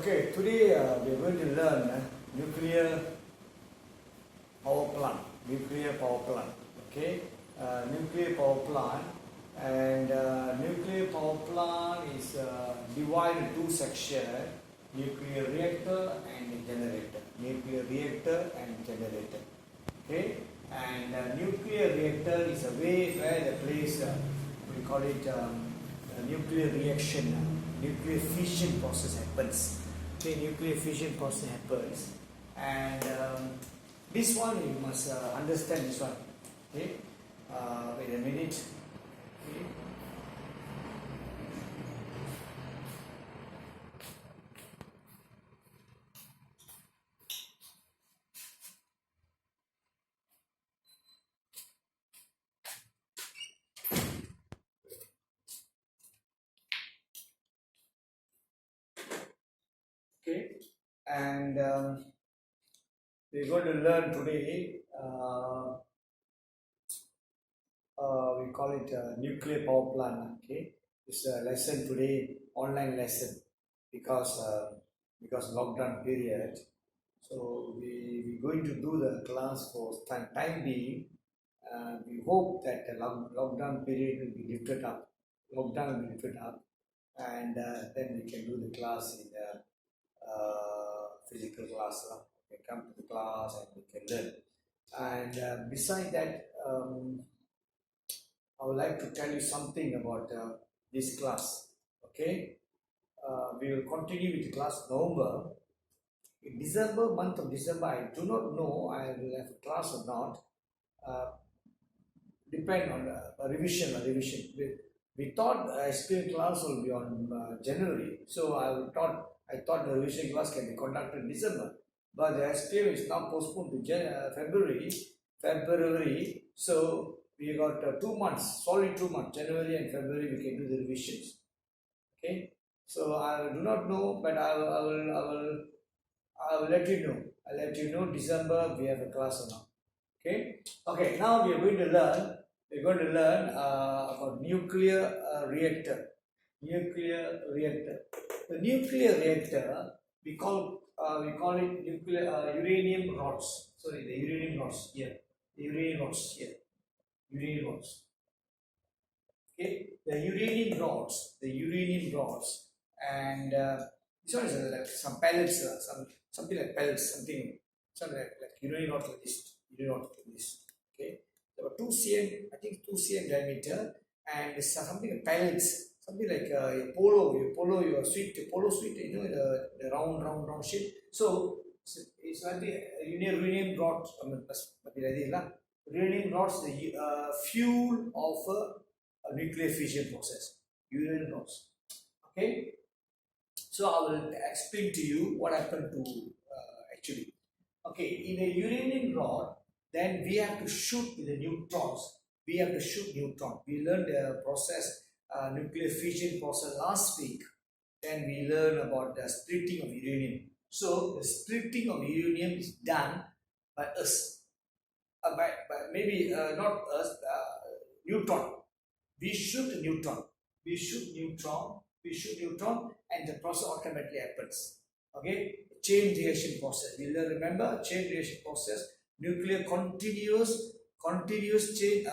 Okay, today we are going to learn nuclear power plant. Nuclear power plant. Okay, nuclear power plant, and nuclear power plant is divided into two sections: nuclear reactor and generator. Nuclear reactor and generator. Okay, and nuclear reactor is a way where the place we call it nuclear reaction, nuclear fission process happens. Okay, nuclear fission process happens, and this one you must understand this one. Okay, wait a minute. Okay. Okay, and we're going to learn today. We call it nuclear power plant. Okay, it's a lesson today, online lesson, because lockdown period. So we're going to do the class for time being. We hope that the lockdown period will be lifted up. Lockdown will be lifted up, and then we can do the class in the physical class. We can come to the class and we can learn. And beside that, I would like to tell you something about this class. Okay, we will continue with class November. In December, month of December, I do not know I will have a class or not. Depend on revision. We thought SPM class will be on January, so I thought the revision class can be conducted in December, but the SPM is now postponed to February. So we got 2 months, solid 2 months, January and February we can do the revisions. Okay, so I do not know, but I will let you know. I'll let you know December we have a class or not. Okay. Okay. Now we are going to learn. We're going to learn about nuclear reactor. Nuclear reactor. The nuclear reactor we call it nuclear uranium rods. Sorry, the uranium rods here. The uranium rods here. Uranium rods. Okay. The uranium rods. The uranium rods. And this one is like some pellets. Something like pellets. Something like uranium rods like this. Uranium rods like this. Okay. There were 2 cm, I think 2 cm diameter, and it's something like pellets, something like a your sweet, polo sweet, you know, the round shape. So it's like the uranium rods, uranium rods, the fuel of a nuclear fission process, uranium rods. Okay, so I will explain to you what happened to actually. Okay, in a uranium rod, then we have to shoot with the neutrons. We have to shoot neutron. We learned the process, nuclear fission process last week. Then we learned about the splitting of uranium. So the splitting of uranium is done by us. By maybe not us, neutron. We shoot neutron. We shoot neutron. We shoot neutron, and the process automatically happens. Okay, chain reaction process. We will remember chain reaction process. Nuclear continuous chain,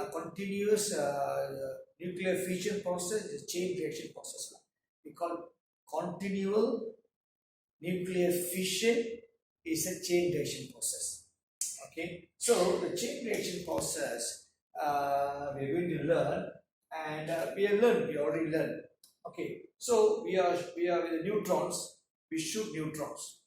nuclear fission process is chain reaction process. We call continual nuclear fission is a chain reaction process. Okay, so the chain reaction process we are going to learn, and we already learned. Okay, so we are with the neutrons. We shoot neutrons.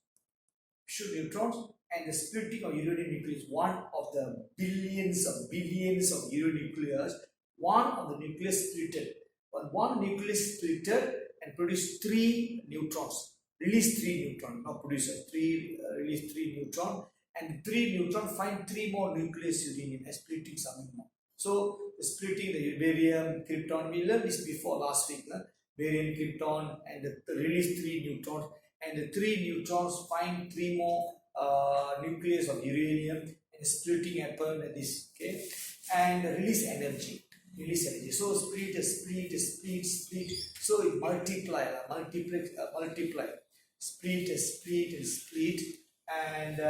And the splitting of uranium nucleus is one of the billions of uranium nucleus. One of the nucleus splitted. When one nucleus splitted and produced 3 neutrons, release 3 neutrons, not produce release 3 neutrons, and 3 neutrons find 3 more nucleus uranium and splitting something more. So the splitting the barium, krypton, we learned this before last week. Barium, krypton, and the release 3 neutrons, and the 3 neutrons find 3 more nucleus of uranium, and splitting happen like this. Okay, and release energy. So split. So it multiply. split, and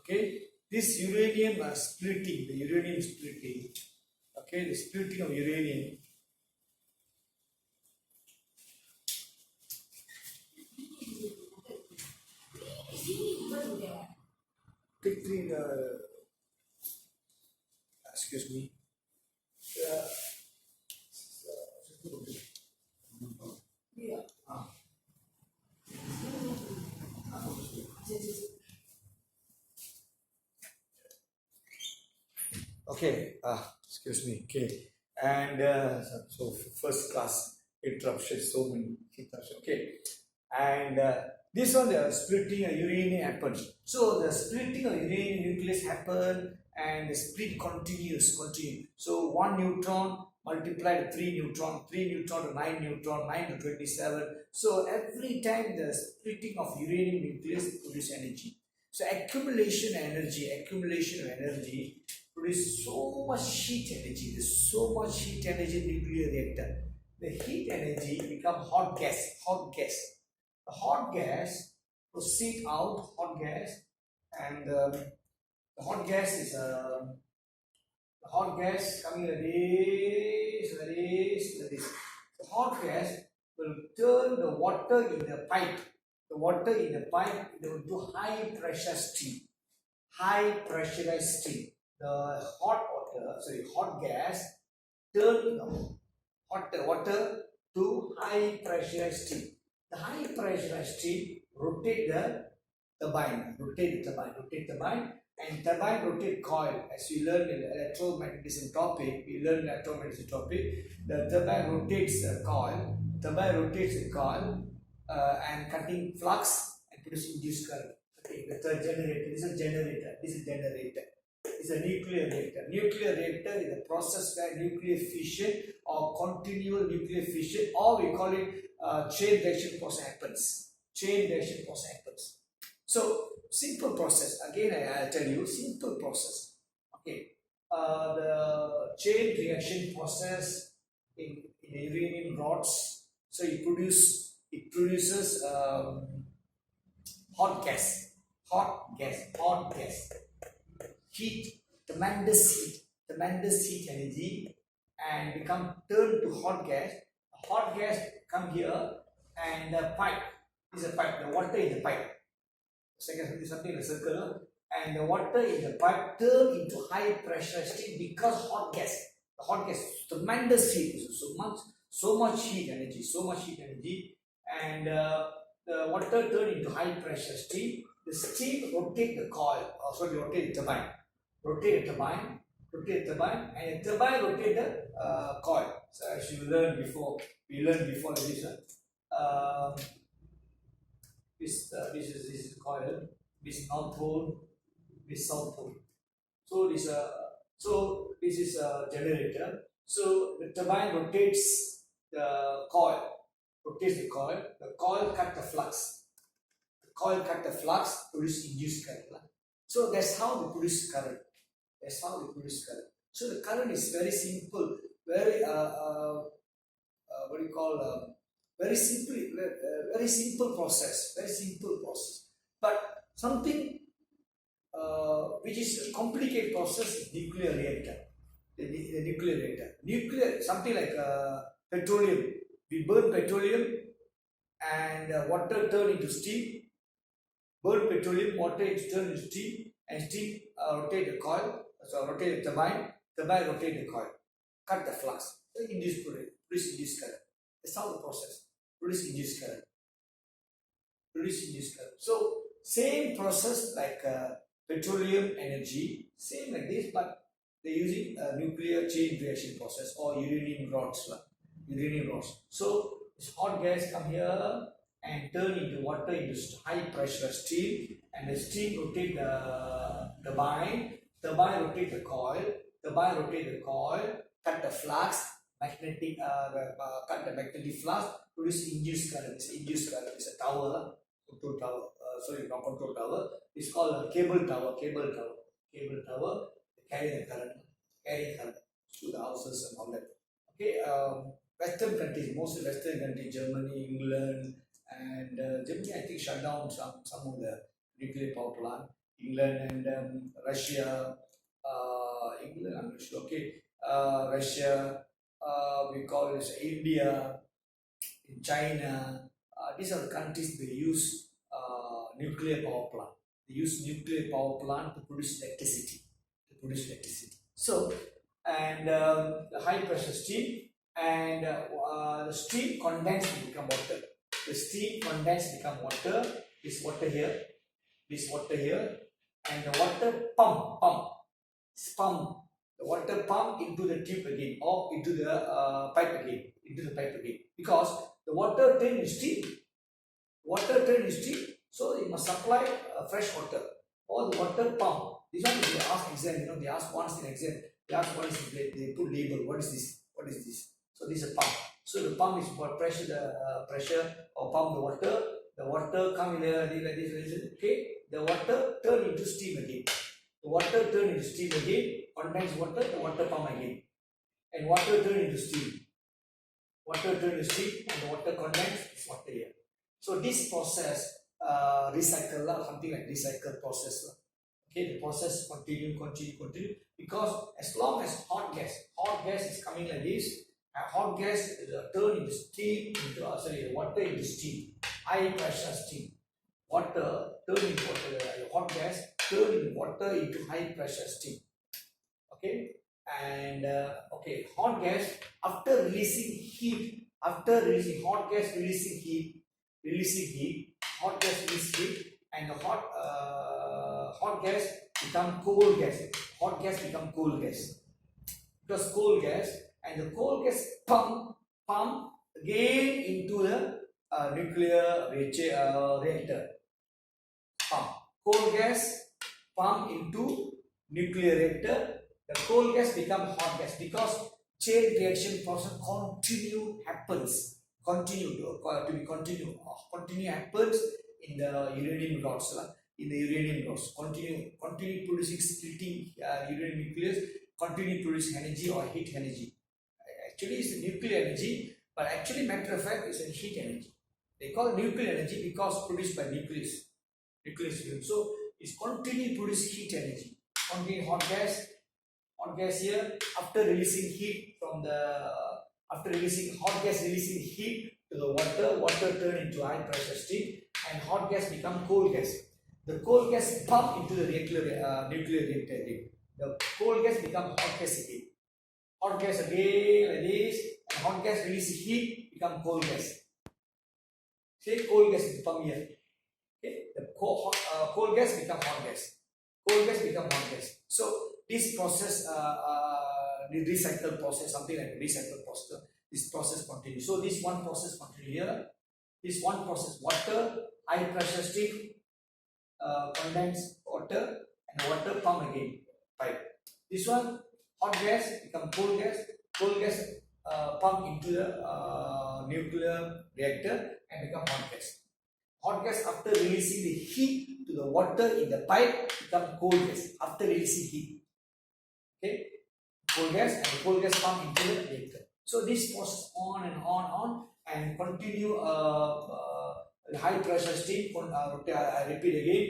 okay, this uranium splitting, the uranium splitting, okay, the splitting of uranium. Quickly, excuse me. Yeah. Okay, excuse me. Okay, and so first class interruption, so many interruptions. Okay, and this one, the splitting of uranium happens. So the splitting of uranium nucleus happen, and the split continue. So one neutron multiplied 3 neutron to 9 neutron, 9 to 27. So every time the splitting of uranium nucleus produce energy. So accumulation of energy produce so much heat energy. There's so much heat energy in nuclear reactor. The heat energy become hot gas. The hot gas proceed out, and the hot gas is the hot gas coming like this. The hot gas will turn the water in the pipe. The water in the pipe into high pressure steam. High pressurized steam. The hot gas turn hot water to high pressurized steam. The high pressurized steam rotate the turbine, and turbine rotate coil. As we learned in the electromagnetism topic, the turbine rotates the coil, and cutting flux and produce induced current. Okay, the third generator. This is generator. It's a nuclear reactor. Nuclear reactor is a process where nuclear fission or continual nuclear fission, or we call it chain reaction process happens. So simple process. Again, I'll tell you simple process. Okay, the chain reaction process in uranium rods. So it produces hot gas, heat, tremendous heat energy, and become turned to hot gas. Hot gas come here, and the pipe is a pipe. The water in the pipe. Second, something in a circle, and the water in the pipe turn into high pressure steam because hot gas. The hot gas, tremendous heat, so much heat energy, and the water turn into high pressure steam. The steam rotate the coil, rotate the turbine, and the turbine rotate the coil. So as we learned before this one. This is coil, this north pole, this south pole. So this is a generator. So the turbine rotates the coil, The coil cut the flux. Produce induced current. So that's how they produce current. So the current is very simple, very what do you call very simple process. But something which is a complicated process is nuclear reactor. The nuclear reactor. Something like petroleum. We burn petroleum, and water turn into steam. Burn petroleum, water is turned into steam, and steam rotate the coil. So rotate the turbine rotate the coil. Cut the flux. Produce induced current. That's how the process. Produce induced current. So same process like petroleum energy, same like this, but they're using a nuclear chain reaction process or uranium rods. So this hot gas come here and turn into water into high pressure steam, and the steam rotate the turbine rotate the coil, cut the flux, cut the magnetic flux, produce induced current. It's a tower, control tower. Not control tower. It's called a cable tower. Carry the current. carrying color to the houses and all that. Okay, Western countries, mostly Western countries, Germany, England, and Germany, I think shut down some of the nuclear power plant. England and Russia, England, I'm not sure. Okay, Russia, we call it India, in China. These are the countries they use nuclear power plant. They use nuclear power plant to produce electricity. So, and the high pressure steam and the steam condensed to become water. The steam condensed become water. This water here, and the water pump the water pump into the tube again or into the pipe again, because the water turn into steam. So you must supply fresh water or the water pump. This one they ask exam, they ask once in exam. They ask what is this? They put label. What is this? So this is a pump. So the pump is for pressure, pressure or pump the water. The water come in like this. Okay, the water turn into steam again. Condensed water, the water pump again, and water turn into steam. And the water condensed is water here. So this process recycle something like recycle process. Okay, the process continue because as long as hot gas is coming like this, hot gas turn into steam into water into steam, high pressure steam. Water turn into water, hot gas turn into water into high pressure steam. Okay, and hot gas after releasing heat, hot gas releasing heat, and the hot gas become cold gas. Because cold gas, and the cold gas pump again into the nuclear reactor. Cold gas pump into nuclear reactor. The cold gas become hot gas because chain reaction process continue happens in the uranium rods. Continue producing splitting uranium nucleus, continue producing energy or heat energy. Actually, it's nuclear energy, but actually, matter of fact, it's a heat energy. They call it nuclear energy because produced by nucleus. So it's continue produce heat energy. Continue hot gas here after releasing heat from the hot gas releasing heat to the water turn into high pressure steam, and hot gas become cold gas. The cold gas pump into the nuclear reactor again. The cold gas become hot gas again. Like this, and hot gas release heat become cold gas. Say cold gas pump here. Okay, the cold gas become hot gas. So this process, the recycle process, something like recycle process. This process continues. So this one process continue here. This one process, water, high pressure steam, condensed water, and water pump again, pipe. This one, hot gas become cold gas pump into the nuclear reactor and become hot gas. Hot gas after releasing the heat to the water in the pipe become cold gas after releasing heat. Okay, cold gas, and the cold gas pump into the reactor. So this process on and continue high pressure steam. I repeat again,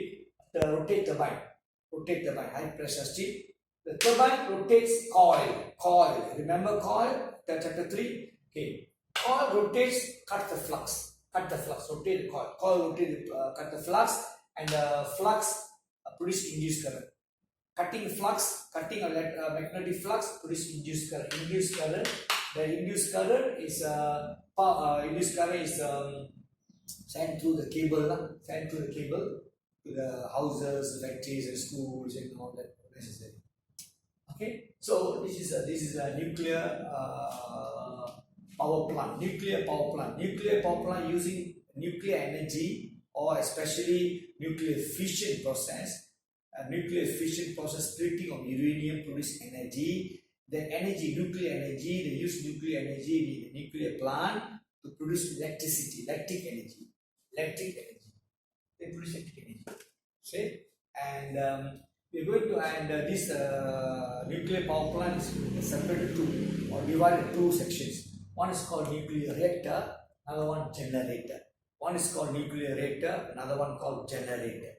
the rotate turbine, high pressure steam. The turbine rotates coil. Remember coil? Chapter 3. Okay, coil rotates, cut the flux, rotate the coil. Cut the flux, and the flux produce induced current. Cutting a magnetic flux produce induced current. The induced current is sent through the cable, to the houses, factories, and schools, and all that necessary. Okay, so this is a nuclear power plant. Nuclear power plant using nuclear energy, or especially nuclear fission process. Splitting of uranium produce energy. The energy, nuclear energy, they use nuclear energy in the nuclear plant to produce electricity, electric energy. They produce electric energy. Okay, and we're going to, and this nuclear power plant is separated two or divided two sections. One is called nuclear reactor, another one generator. One is called nuclear reactor, another one called generator.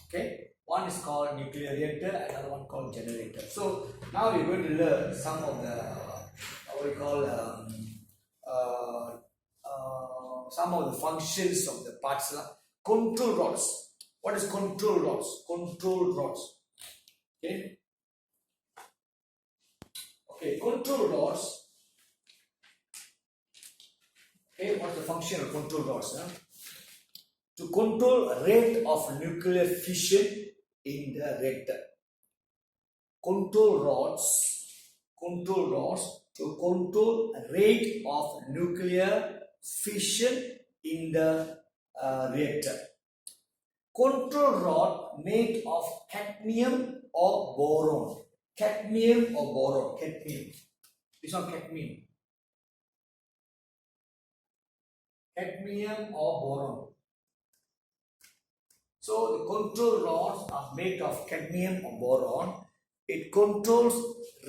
Okay, one is called nuclear reactor, another one called generator. So now we're going to learn some of the what we call some of the functions of the parts. Control rods. What is control rods? Control rods. Okay. Okay, control rods. Okay, what's the function of control rods? To control rate of nuclear fission in the reactor. Control rods to control rate of nuclear fission in the reactor. Control rod made of cadmium or boron. Cadmium or boron. Cadmium. This one cadmium. Cadmium or boron. So the control rods are made of cadmium or boron. It controls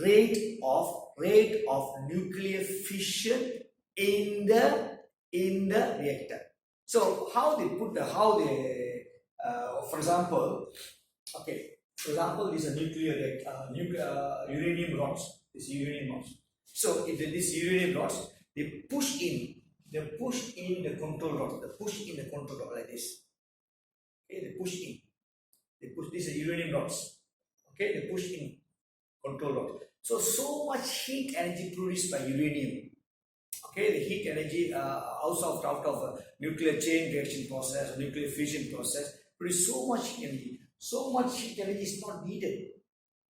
rate of nuclear fission in the reactor. So how they put the for example, okay. For example, this is a nuclear uranium rods. This uranium rods. So if this uranium rods, they push in the control rod. They push in the control rod like this. Okay, they push in. They push these uranium rods. Okay, they push in control rod. So much heat energy produced by uranium. Okay, the heat energy out of nuclear chain reaction process, nuclear fission process, produce so much heat energy. So much heat energy is not needed.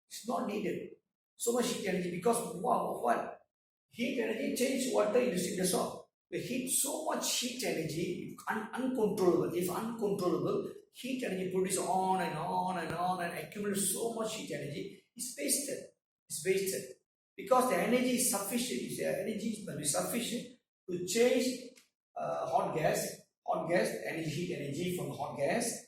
It's not needed. So much heat energy because what? Heat energy change water into steam. That's all. The heat, so much heat energy, uncontrollable. If uncontrollable, heat energy produces on and on and on and accumulates so much heat energy, it's wasted. It's wasted. Because the energy is sufficient. The energy must be sufficient to change hot gas, heat energy from hot gas,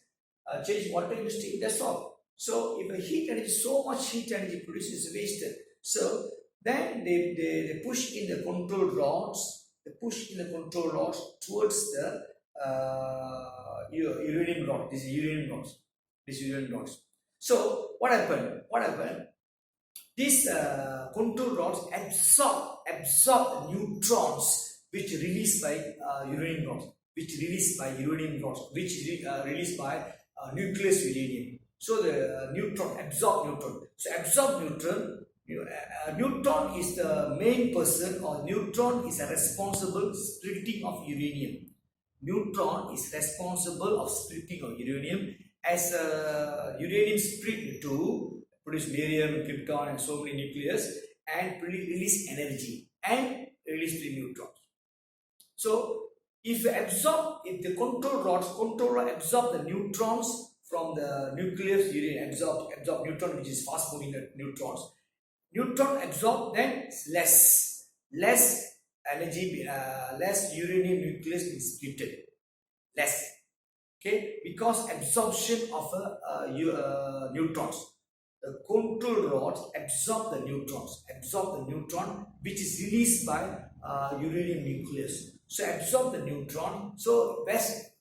change water into steam. That's all. So if the heat energy, so much heat energy produced is wasted. So then they push in the control rods. They push in the control rods towards the uranium rod. This is uranium rods. So what happened? These control rods absorb neutrons which released by uranium rods, which released by nucleus uranium. So the neutron absorb neutron. So absorb neutron. Neutron is the main person, or neutron is a responsible splitting of uranium. Neutron is responsible of splitting of uranium. As uranium split into produce barium, krypton, and so many nucleus, and release energy and release the neutrons. So if the control rod absorb the neutrons from the nucleus uranium, absorb neutron, which is fast moving neutrons. Neutron absorb, then less energy, less uranium nucleus is splitted, less. Okay, because absorption of neutrons. The control rods absorb the neutron which is released by uranium nucleus. So absorb the neutron. So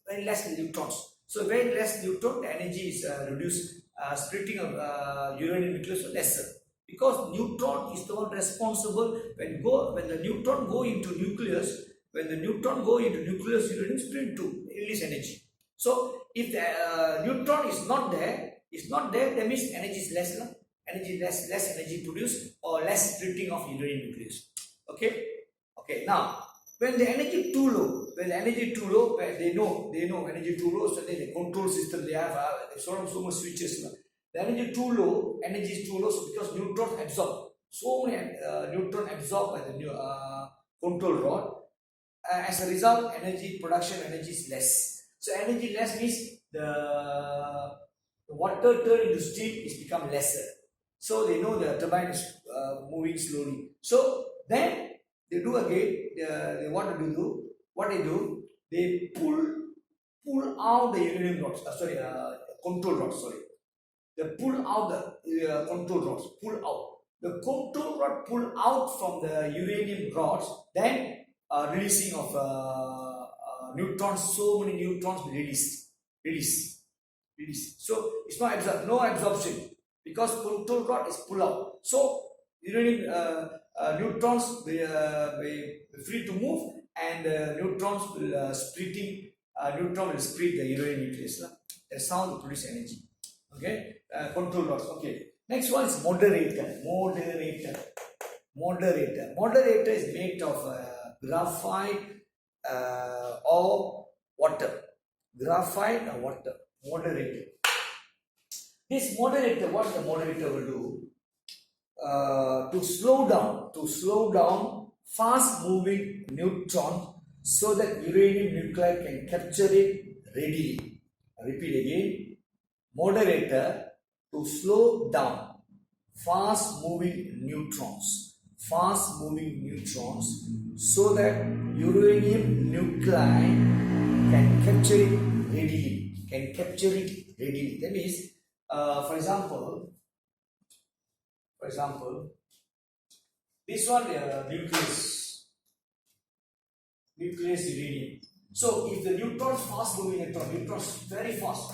very less neutrons. So very less neutron, the energy is reduced. Splitting of uranium nucleus is lesser. Because neutron is the one responsible when the neutron go into nucleus. When the neutron go into nucleus, uranium split to release energy. So if the neutron is not there, that means energy is less. Less energy produced, or less splitting of uranium nucleus. Okay. Now, when the energy too low, they know energy too low. So then the control system, they have so much switches. The energy is too low. So because neutrons absorb, so many neutron absorbed by the control rod. As a result, production energy is less. So energy less means the water turned into steam is become lesser. So they know the turbine is moving slowly. So then they do again. What they do? They pull out the uranium rods. control rod, sorry. They pull out the control rods, pull out. The control rod pull out from the uranium rods, then releasing of neutrons, so many neutrons release. So it's not no absorption because control rod is pull out. So uranium neutrons will free to move, and neutrons will neutron will split the uranium nucleus. That's how they produce energy. Okay, control rods. Okay, next one is moderator. Moderator is made of graphite or water. Graphite or water. Moderator. This moderator, what the moderator will do? To slow down fast moving neutron so that uranium nuclei can capture it readily. I repeat again, moderator to slow down fast moving neutrons so that uranium nuclei can capture it readily. That means, for example, this one nucleus uranium. So if the neutrons fast moving neutrons very fast,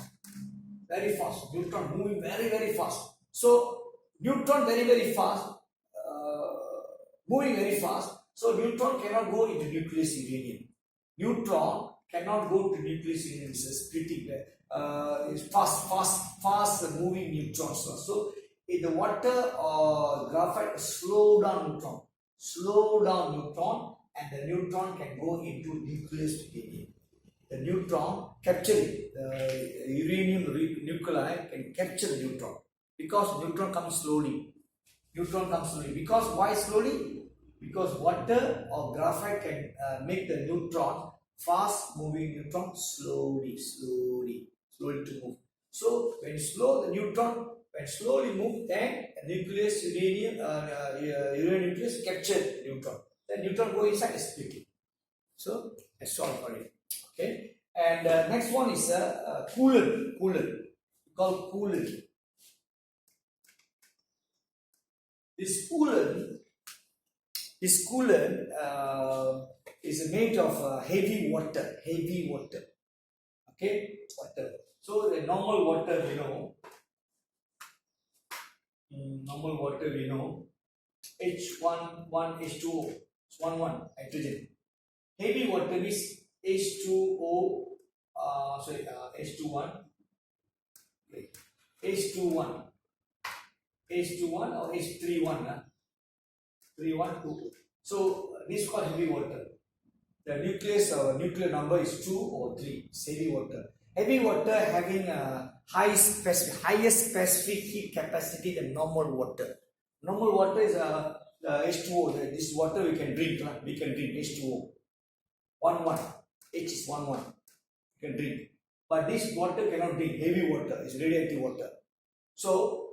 neutron moving very fast. So neutron very fast, moving very fast. So neutron cannot go into nucleus uranium. Neutron cannot go to nucleus uranium. It's splitting. It's fast moving neutrons. So in the water or graphite, slow down neutron, and the neutron can go into nucleus uranium. The neutron capturing the uranium nuclei can capture the neutron because neutron comes slowly. Because why slowly? Because water or graphite can make the neutron fast moving neutron slowly to move. So when slowly move, then nucleus uranium nucleus capture neutron. Then neutron go inside and split it. So that's all for it. Okay, and next one is coolant. Called coolant. This coolant is made of heavy water. Okay, water. So the normal water we know, H1 H2O, it's 1 hydrogen. Heavy water is H2O, H21, or H31, 312. So this is called heavy water. The nuclear number is 2 or 3. It's heavy water. Heavy water having a highest specific heat capacity than normal water. Normal water is H2O. This water we can drink. H2O. 1 H is 1 you can drink, but this water cannot drink. Heavy water is radioactive water. So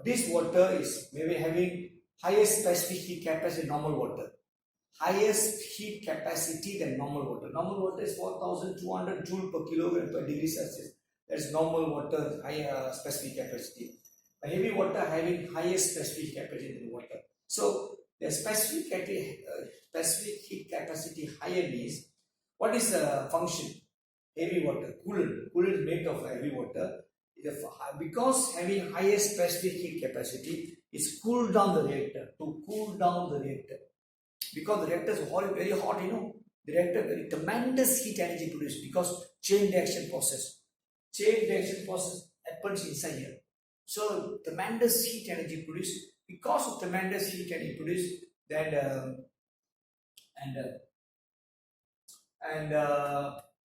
this water is maybe having highest specific heat capacity than normal water. Highest heat capacity than normal water. Normal water is 4200 joule per kilogram per degree Celsius. That's normal water high specific capacity. A heavy water having highest specific capacity than water. So the specific heat capacity higher means, what is the function? Heavy water, coolant is made of heavy water. Because having higher specific heat capacity, is cool down the reactor. Because the reactor is very hot, the reactor very tremendous heat energy produced because chain reaction process happens inside here. So tremendous heat energy produced. Because of tremendous heat energy produced, then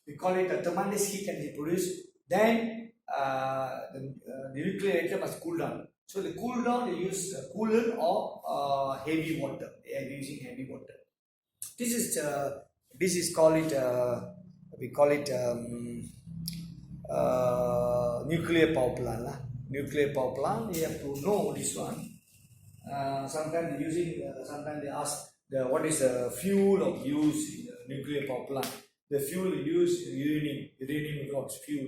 we call it a tremendous heat energy produced. Then the nuclear reactor must cool down. So the cool down, they use coolant or heavy water. They are using heavy water. This is call it we call it nuclear power plant. Nuclear power plant. You have to know this one. Sometimes they ask what is the fuel of use in the nuclear power plant. The fuel used uranium rods fuel.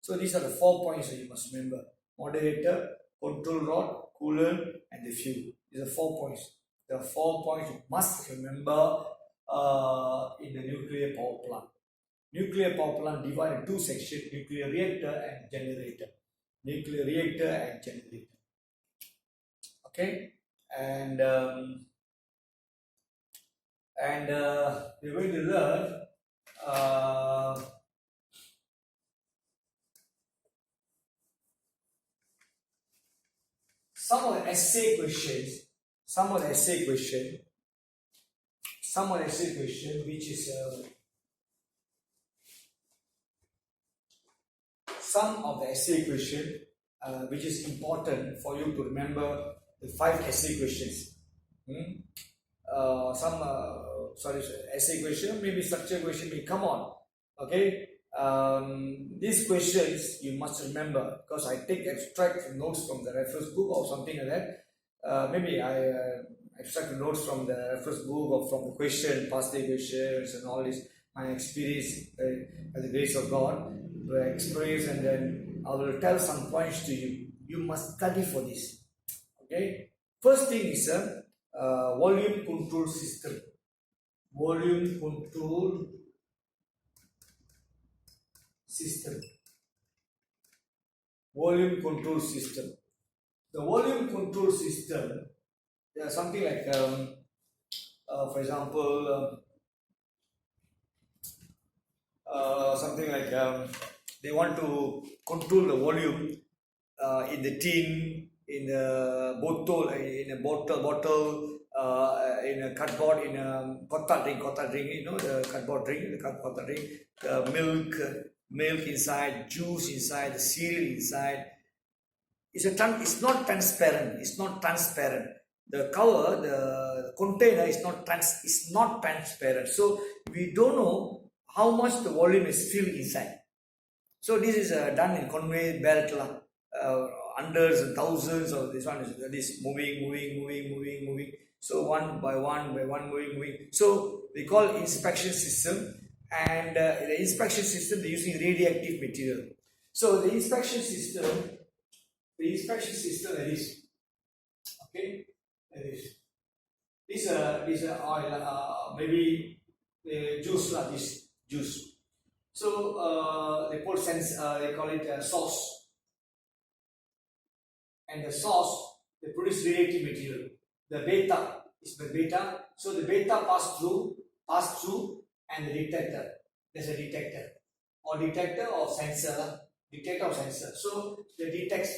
So these are the 4 points that you must remember. Moderator, control rod, coolant, and the fuel. These are 4 points. There are 4 points you must remember in the nuclear power plant. Nuclear power plant divided into 2 sections, nuclear reactor and generator. Nuclear reactor and generator. Okay? And we're going to learn some of the essay questions, which is some of the essay question which is important for you to remember the 5 essay questions. Essay question, maybe structure question may come on. Okay, these questions you must remember because I take extract notes from the reference book or something like that. Maybe I extract notes from the reference book or from the question, past day questions and all this. My experience by the grace of God, the experience, and then I will tell some points to you. You must study for this. Okay. First thing is volume control system. Volume control system. Volume control system. The volume control system, something like, for example, something like they want to control the volume in the tin, in a bottle, in a cardboard, in a kotak drink, you know, the cardboard drink, the milk inside, juice inside, the cereal inside. It's not transparent. The cover, the container is not transparent. So we don't know how much the volume is filled inside. So this is done in conveyor belt, hundreds and thousands of this one is moving. So one by one moving. So we call inspection system, and the inspection system they're using radioactive material. So the inspection system is okay. This oil, maybe juice this juice. So they put they call it sauce, and the sauce they produce radioactive material. The beta is the beta. So the beta pass through, and the detector. There's a detector or sensor. So it detects.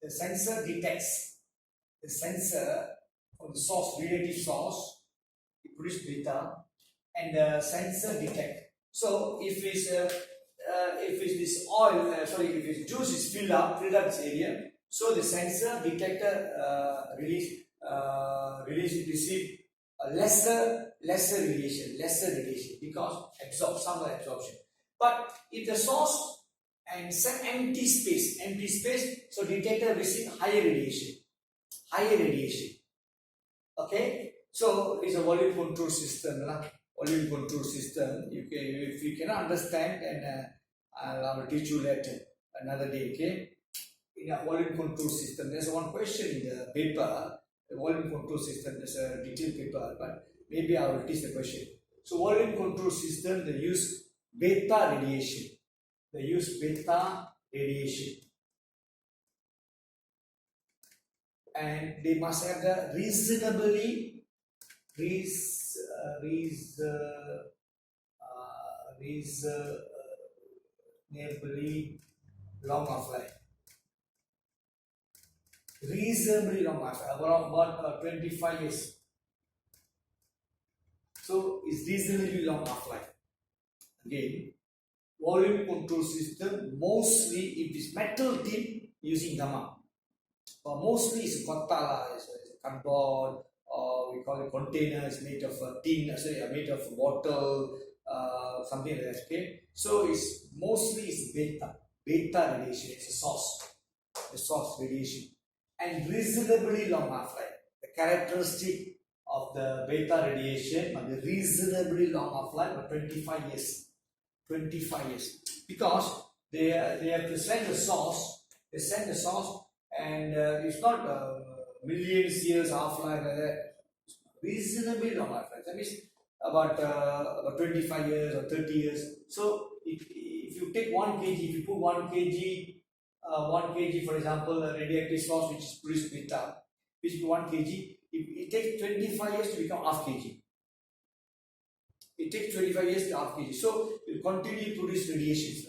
The sensor detects. The sensor from the source, radioactive source, it produces beta, and the sensor detect. So if it's this oil, if its juice is filled up this area, so the sensor detector receive a lesser radiation because some absorption. But if the source and some empty space, so detector receive higher radiation. Okay, so it's a volume control system. Volume control system. If you cannot understand, then I will teach you later another day. Okay, in a volume control system, there's one question in the paper. The volume control system, there's a detailed paper, but maybe I will teach the question. So volume control system, they use beta radiation. And they must have the reasonably long half-life. Reasonably long half-life, around about 25 years. So it's reasonably long half-life. Again, volume control system, mostly if it's metal tin, using gamma. But mostly it's kotta, it's a cardboard, or we call it containers made of tin, made of bottle, something like that. Okay, so it's mostly beta radiation. It's a source radiation, and reasonably long half-life. The characteristic of the beta radiation and the reasonably long half-life of 25 years. Because they have to send the source. They send the source, and it's not millions years half-life like that. Reasonably long half-life. That means about 25 years or 30 years. So if you take 1 kg, if you put 1 kg, for example, a radioactive source which is produced beta, which is 1 kg, it takes 25 years to become half kg. It takes 25 years to half kg. So it will continue to produce radiations.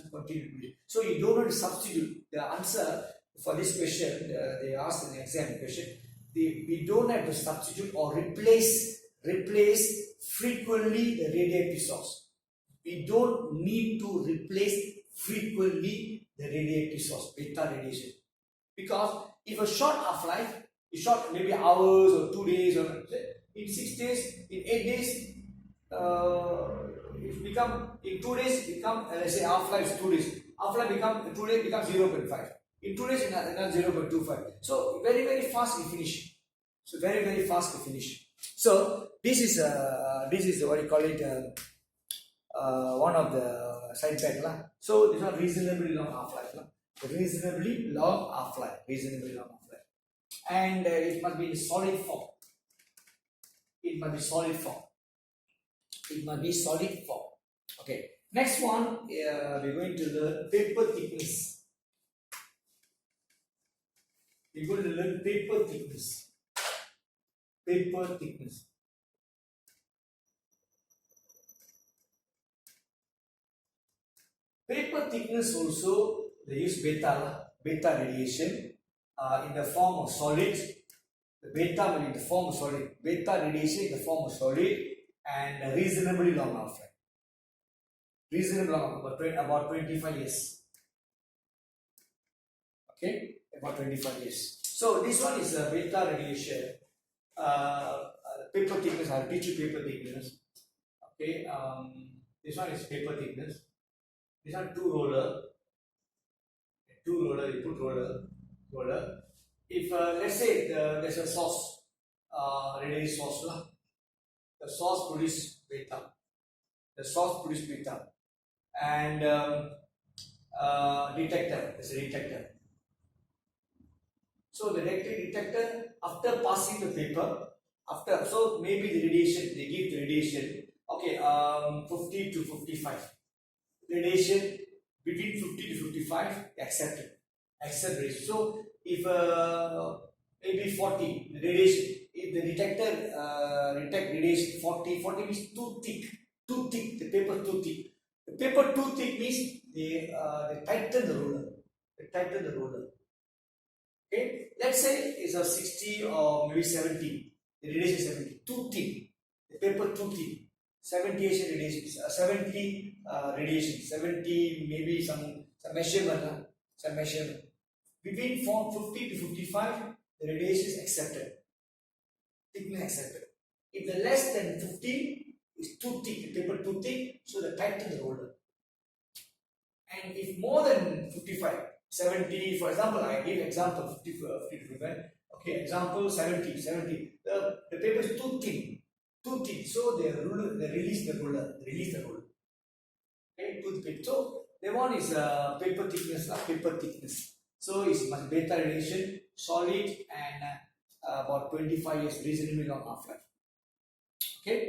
So you don't have to substitute. The answer for this question, they asked in the exam question, we don't have to substitute or replace frequently the radioactive source. We don't need to replace frequently the radioactive source, beta radiation. Because if a short half-life, is short maybe hours or 2 days or in 6 days, in 8 days, it become in 2 days become let's say half-life is 2 days. Half-life become 2 days becomes 0.5. In 2 days another 0.25. So very fast we finish. So very fast we finish. So this is what you call it one of the side effects lah. So this one reasonably long half-life lah. Reasonably long half-life. And it must be in solid form. It must be solid form. Okay. Next one, we're going to learn paper thickness. We're going to learn paper thickness. Paper thickness. Paper thickness also, they use beta radiation in the form of solid. The beta will be in the form of solid. Beta radiation in the form of solid and reasonably long half-life. Reasonably long, about 25 years. Okay, about 25 years. So this one is a beta radiation. Paper thickness, I'll teach you paper thickness. Okay, this one is paper thickness. This one two roller. You put roller. If let's say there's a source, radiation source lah. The source produce beta. And detector. There's a detector. So the detector, after passing the paper, so maybe the radiation, they give the radiation, okay, 50 to 55. Radiation between 50 to 55, accept radiation. So if maybe 40, the radiation, if the detector detect radiation 40 means too thick, the paper too thick. The paper too thick means they tighten the roller. Okay, let's say it's a 60 or maybe 70, the radiation 70, too thick, the paper too thick, 70 radiation, 70 maybe some measurement, Between 50 to 55, the radiation is accepted, thickness accepted. If the less than 50 is too thick, the paper too thick, so they tighten the roller. And if more than 55, 70, for example, I give example 50 to 55. Okay, example 70. The paper is too thin, so they release the roller. Okay, too thick. So the one is paper thickness. So it's beta radiation, solid, and about 25 years, reasonably long half-life. Okay,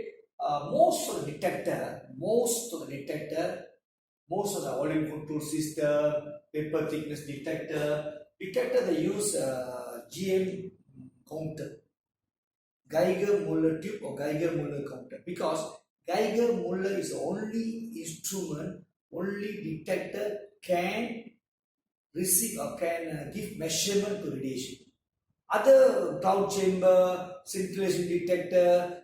most of the detector, most of the volume control system, paper thickness detector, they use GM counter, Geiger-Müller tube or Geiger-Müller counter, because Geiger-Müller is the only instrument, only detector can receive or can give measurement to radiation. Other cloud chamber, scintillation detector,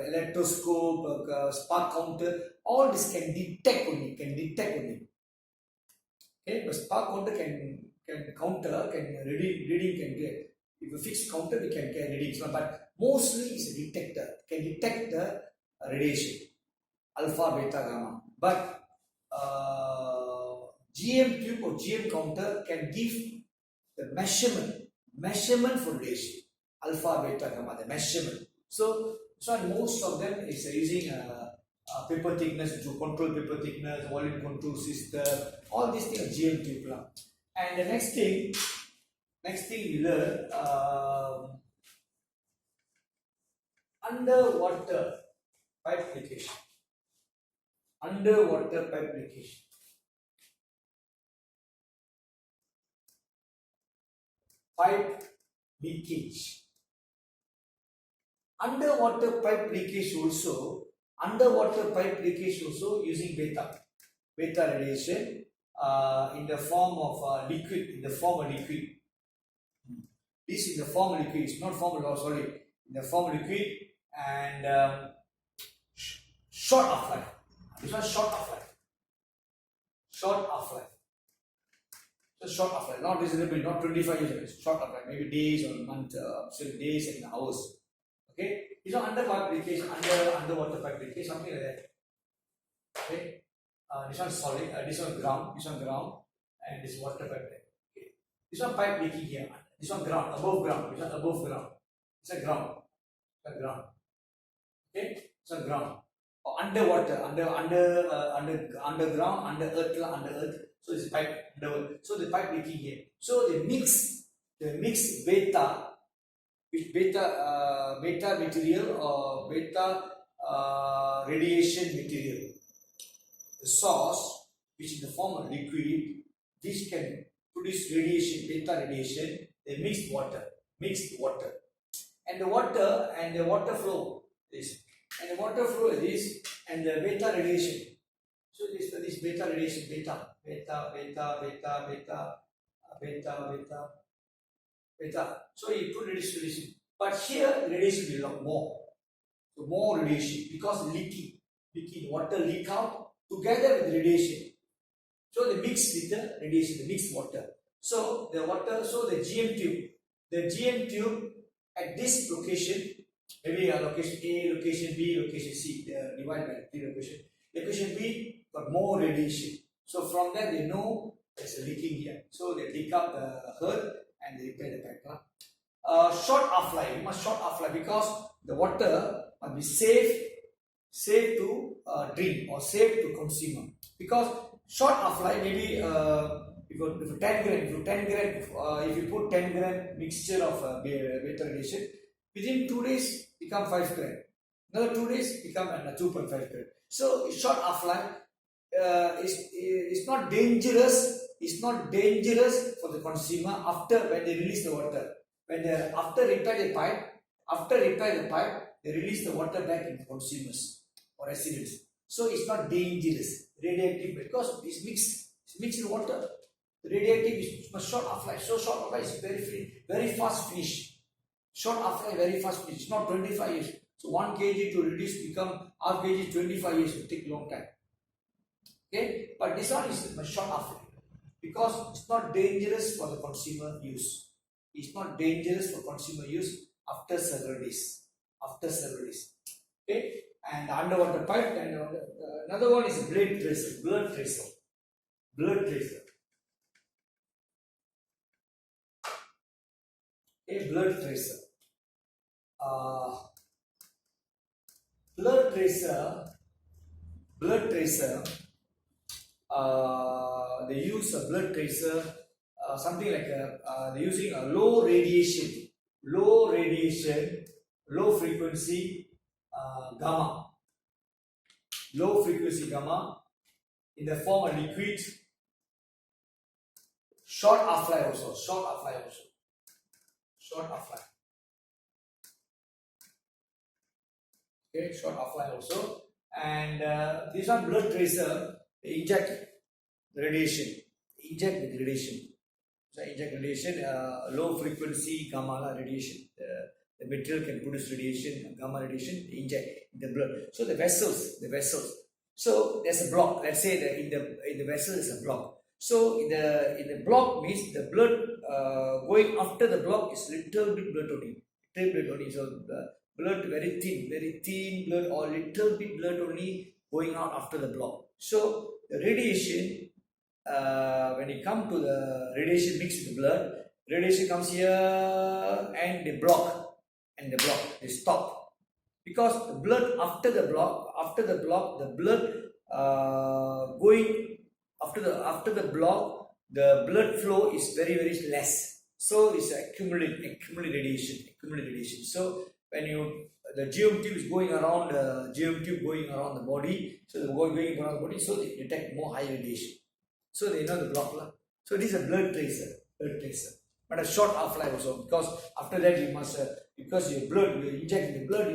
electroscope, spark counter, all this can detect only. Okay, but spark counter can reading can get. If a fixed counter, we can get readings, but mostly it's a detector, can detect the radiation, alpha, beta, gamma. But GM tube or GM counter can give the measurement for radiation, alpha, beta, gamma, the measurement. So most of them is using paper thickness, to control paper thickness, volume control system, all these things are GM tube. And the next thing we learn, underwater pipe application. Underwater pipe application. Pipe leakage. Underwater pipe leakage also using beta radiation in the form of liquid. This is the form of liquid. It's not form of sorry. In the form of liquid and short half-life. This one short half-life. Short half-life. So short half-life, not reasonable, not 25 years, short half-life, maybe days or months, days and hours. Okay, these are underwater pipe leakage, something like that. Okay, this one solid, this one ground, and this water pipe. Okay, this one pipe leaking here. This one ground, above ground. This one above ground. It's a ground. Okay, it's a ground. Or underwater, underground, under earth. So it's pipe underwater. So the pipe leaking here. So they mix beta with beta material or beta radiation material. The source, which is the form of liquid, which can produce radiation, beta radiation. They mixed water, and the water flow is this, and the beta radiation. So this beta radiation, beta. So you put radiation, but here radiation will be more. So more radiation because leaking water leak out together with radiation. So they mix with the radiation, the mixed water. So the GM tube at this location, maybe a location A, location B, location C, they are divided by 3 locations. Location B got more radiation. So from that they know there's a leaking here. So they dig up the earth and they repair the pipe. Short half-life, you must short half-life because the water must be safe to drink or safe to consumer. Because short half-life, maybe if you put 10 gram mixture of beta radiation, within 2 days become 5 gram. Another 2 days become 2.5 gram. So short half-life is not dangerous. It's not dangerous for the consumer when they release the water. After repair the pipe, they release the water back in consumers or residents. So it's not dangerous, radioactive because it's mixed in water. The radioactive is short half-life. So short half-life is very fast finish. Short half-life, very fast finish. It's not 25 years. So 1 kg to reduce become half kg, 25 years will take long time. Okay, but this one is a short half-life because it's not dangerous for the consumer use. It's not dangerous for consumer use after several days. Okay, and underwater pipe, and another one is blood tracer. Okay, blood tracer. They use a blood tracer, something like they're using a low frequency gamma, in the form of liquid. Short half-life also. Okay, short half-life also. And this one blood tracer, they inject radiation. So inject radiation, low frequency gamma radiation. The material can produce radiation, gamma radiation, inject in the blood. So the vessels. So there's a block. Let's say that in the vessel is a block. So in the block means the blood going after the block is little bit blood only. So the blood very thin blood or little bit blood only going out after the block. So the radiation, when it comes to the radiation mixed with the blood, radiation comes here and they block, they stop. Because the blood after after the block, the blood going after the block, the blood flow is very less. So it's accumulate radiation. So when the GM tube is going around the body, so the going around the body, so they detect more high radiation. So they know the block lah. So this is a blood tracer, but a short half-life also, because after that you must because your blood, you inject in the blood,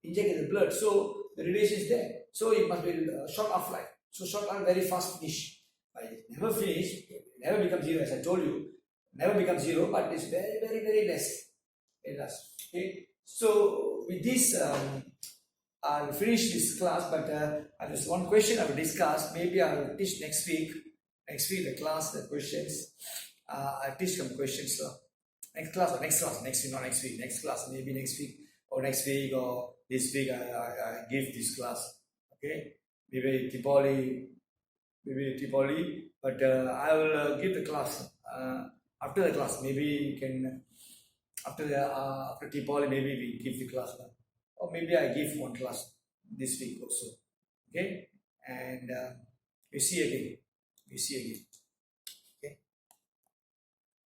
inject in the blood, so the radiation is there. So it must be a short half-life. So short half, very fast finish. But it never finish, it never becomes zero, as I told you. Never becomes zero, but it's very less. Very less. Okay. So with this, I'll finish this class. But there's one question I will discuss. Maybe I will teach next week. Next week the class, the questions. I'll teach some questions. Next class, next week, not next week. Next class, maybe next week or next week or this week. I give this class. Okay. Maybe Tipoli. But I will give the class after the class. Maybe you can after Tipoli, maybe we give the class, or maybe I give one class this week also. Okay, and we see again.